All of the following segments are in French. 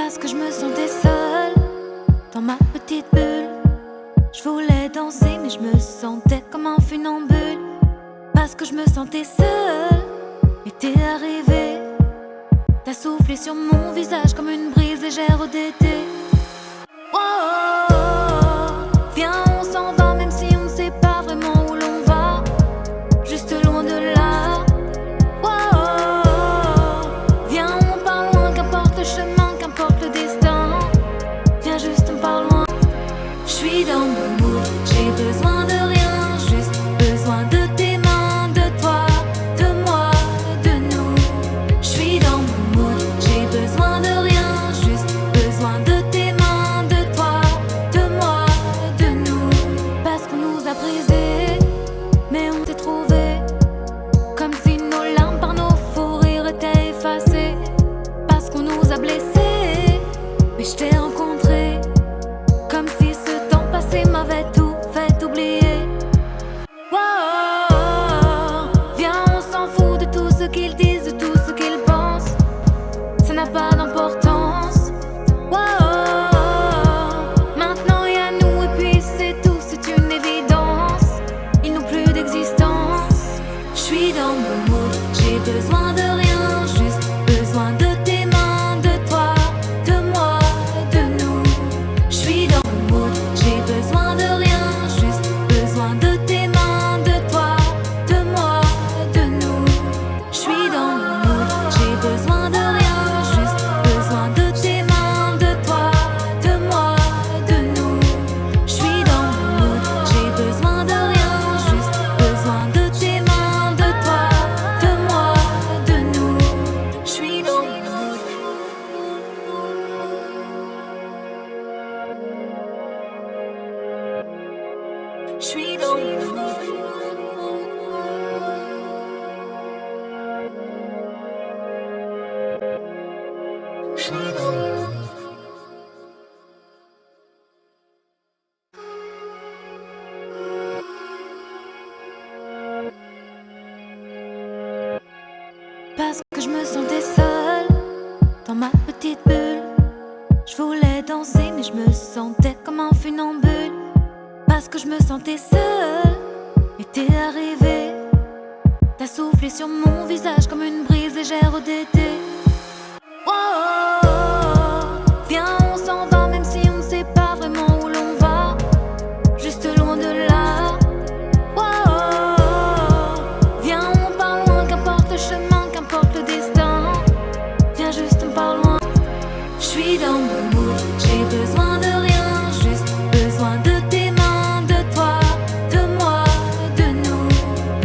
Parce que je me sentais seule dans ma petite bulle. Je voulais danser mais je me sentais comme un funambule. Parce que je me sentais seule et t'es arrivé. T'as soufflé sur mon visage comme une brise légère d'été. Oh, oh, oh, viens on s'en va même si on ne sait pas vraiment où l'on va. Juste loin de là. Oh, oh, oh, viens on part loin, qu'importe le chemin, qu'importe le destin. Viens juste on part loin. J'suis dans mon mood, j'ai besoin de rien, juste besoin de tes mains, de toi, de moi, de nous. J'suis dans mon mood, j'ai besoin de rien, juste besoin de tes mains, de toi, de moi, de nous. Parce qu'on nous a brisés, mais on s'est trouvés. Comme si nos larmes par nos fous rires étaient effacées. Parce qu'on nous a blessés, mais je t'ai rencontré. Comme si ce temps passé m'avait tout fait oublier. Oh, oh, oh, viens on s'en fout de tout ce qu'ils disent, de tout ce qu'ils pensent. Ça n'a pas d'importance. Oh, oh, oh, maintenant y'a nous et puis c'est tout, c'est une évidence. Ils n'ont plus d'existence. J'suis dans mon mood, j'ai besoin de rien, juste besoin de tes mains, de toi, de moi, de nous. J'suis dans mon mood, j'ai besoin de rien, juste besoin de tes mains, de toi, de moi, de nous. J'suis dans mon mood, j'ai besoin de rien, juste besoin de tes mains, de toi, de moi, de nous. J'suis dans mon mood, j'ai besoin de rien, juste besoin de tes mains, de toi, de moi, de nous. J'suis dans mon mood. J'suis dans mon mood. J'suis dans mon mood. Parce que je me sentais seule dans ma petite bulle. Je voulais danser mais je me sentais comme un funambule. Parce que je me sentais seule et t'es arrivé. T'as soufflé sur mon visage comme une brise légère d'été. Oh, oh, oh, viens on s'en va même si on ne sait pas vraiment où l'on va. Juste loin de là. Oh, oh, oh, viens on part loin, qu'importe le chemin, qu'importe le destin. Viens juste on part loin. J'suis dans mon mood, j'ai besoin de rien, juste besoin de tes mains, de toi, de moi, de nous.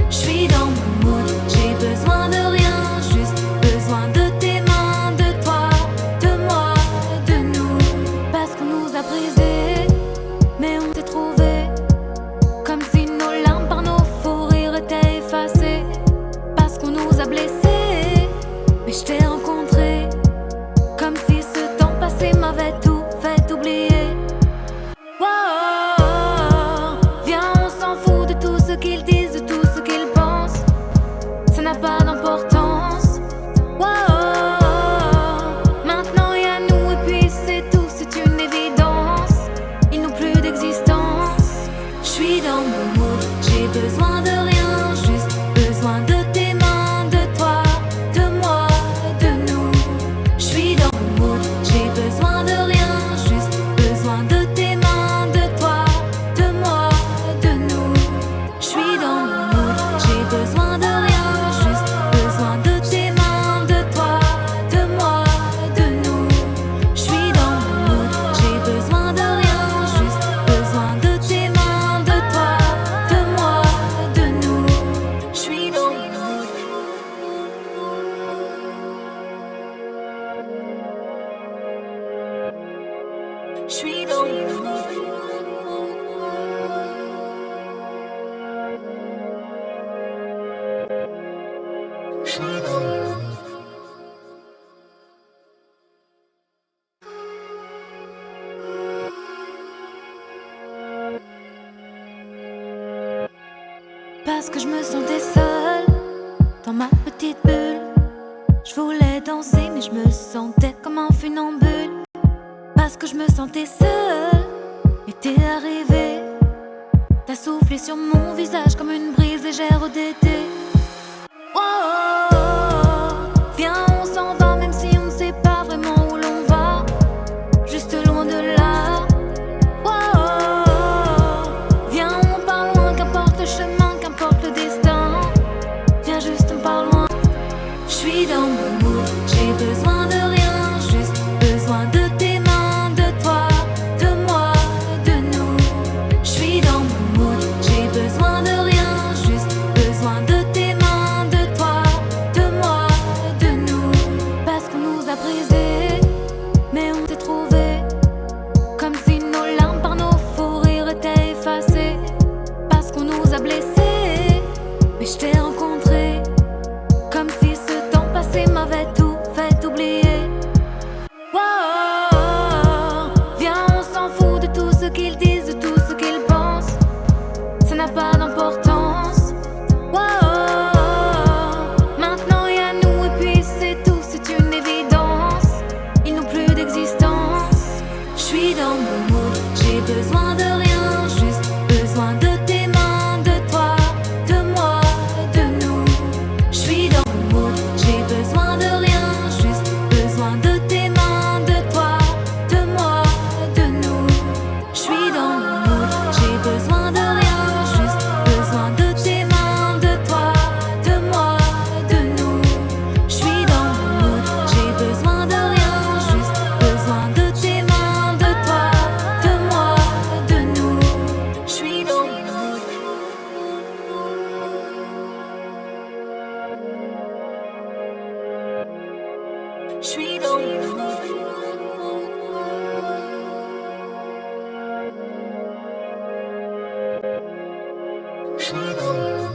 J'suis dans mon mood, j'ai besoin de rien, juste besoin de tes mains, de toi, de moi, de nous. Parce qu'on nous a brisés, mais on s'est trouvés. Comme si nos larmes par nos fous rires étaient effacées. Parce qu'on nous a blessés, mais je t'ai rencontré. Comme si ce temps passé m'avait tout fait oublier. Oh, oh, oh, viens on s'en fout de tout ce qu'ils disent, de tout ce qu'ils pensent. Ça n'a pas d'importance. Oh, oh, oh, maintenant y'a nous et puis c'est tout, c'est une évidence. Ils n'ont plus d'existence. J'suis dans mon mood, j'ai besoin de rien, juste besoin de tes mains, de toi, de moi, de nous. J'suis dans mon mood, j'ai besoin de rien, juste besoin de tes mains, de toi, de moi, de nous. J'suis dans mon mood, j'ai besoin de rien, juste besoin de tes mains, de toi, de moi, de nous. J'suis dans mon mood, j'ai besoin de rien, juste besoin de tes mains, de toi, de moi, de nous. J'suis dans mon mood. J'suis dans mon mood. J'suis dans mon mood. Parce que je me sentais seule dans ma petite bulle. Je voulais danser mais je me sentais comme un funambule. Parce que je me sentais seule. Et t'es arrivé. T'as soufflé sur mon visage comme une brise légère d'été. Oh, viens, on s'en va, même si on ne sait pas vraiment où l'on va. Juste loin de là. Oh, viens, on part loin, qu'importe le chemin, qu'importe le destin. Viens juste, on part loin. J'suis dans mon mood, j'ai besoin de rien, juste besoin de tes mains, de toi, de moi, de nous. J'suis dans mon mood, j'ai besoin de rien, juste besoin de tes mains, de toi, de moi, de nous. Parce qu'on nous a brisés, mais on s'est trouvés. Comme si nos larmes par nos fous rires étaient effacées. Parce qu'on nous a blessés, mais je t'ai rencontré. Comme si ce temps passé m'avait tout fait oublier. Wow, viens, on s'en fout de tout ce qu'ils disent, de tout ce qu'ils pensent. Ça n'a pas d'importance. Wow, maintenant y'a nous et puis c'est tout, c'est une évidence. Ils n'ont plus d'existence. J'suis dans mon mood, j'ai besoin de rien, juste besoin de tes mains, de toi, de moi, de nous. J'suis dans mon mood, j'ai besoin de rien, juste besoin de tes mains, de toi, de moi, de nous. J'suis dans mon mood, j'ai besoin de rien, juste besoin de tes mains, de toi, de moi, de nous. J'suis dans mon mood, j'ai besoin de rien, juste besoin de tes mains, de toi, de moi, de nous. J'suis dans mon mood. J'suis dans mon mood. J'suis dans mon mood.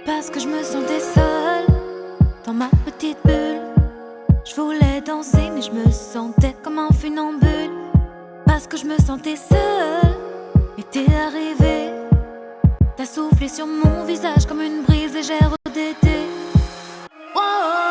Parce que je me sentais seule dans ma petite bulle. Je voulais danser mais je me sentais comme un funambule. Parce que je me sentais seule et t'es arrivé. T'as soufflé sur mon visage comme une brise légère d'été. Oh,